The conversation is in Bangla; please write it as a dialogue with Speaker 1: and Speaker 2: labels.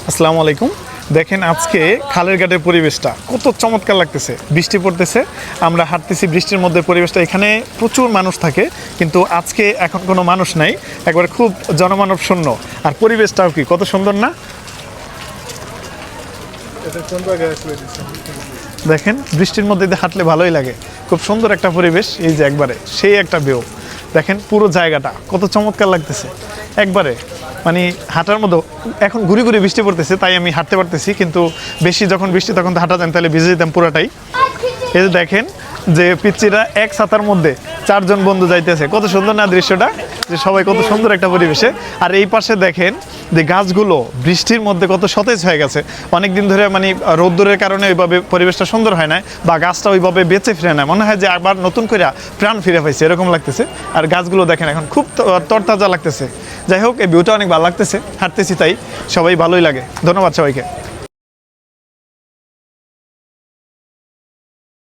Speaker 1: আসসালামু আলাইকুম। দেখেন আজকে খালের ঘাটের পরিবেশটা কত চমৎকার লাগতেছে। বৃষ্টি পড়তেছে, আমরা হাঁটতেছি বৃষ্টির মধ্যে। পরিবেশটা এখানে প্রচুর মানুষ থাকে, কিন্তু আজকে এখন কোনো মানুষ নাই, একবারে খুব জনমানব শূন্য। আর পরিবেশটাও কি কত সুন্দর না? দেখেন বৃষ্টির মধ্যে দিয়ে হাঁটলে ভালোই লাগে, খুব সুন্দর একটা পরিবেশ। এই যে একবারে সেই একটা ভিউ, দেখেন পুরো জায়গাটা কত চমৎকার লাগতেছে একবারে, মানে হাঁটার মতো। এখন ঘুরে ঘুরে বৃষ্টি পড়তেছে, তাই আমি হাঁটতে পারতেছি, কিন্তু বেশি যখন বৃষ্টি তখন তো হাঁটা যেতাম, তাহলে ভিজে যেতাম পুরাটাই। এই যে দেখেন যে পিচ্চিরা এক ছাতার মধ্যে 4 জন বন্ধু যাইতেছে, কত সুন্দর না দৃশ্যটা, যে সবাই কত সুন্দর একটা পরিবেশে। আর এই পাশে দেখেন যে গাছগুলো বৃষ্টির মধ্যে কত সতেজ হয়ে গেছে। অনেক দিন ধরে মানে রোদ্দুরের কারণে ওইভাবে পরিবেশটা সুন্দর হয় না, বা গাছটা ওইভাবে বেঁচে ফিরে না, মনে হয় যে আবার নতুন করে প্রাণ ফিরে পাইছে এরকম লাগতেছে। আর গাছগুলো দেখেন এখন খুব তরতাজা লাগতেছে। যাই হোক, এই ভিউটা অনেক ভালো লাগতেছে, হাঁটতেছি তাই সবাই ভালোই লাগে। ধন্যবাদ সবাইকে।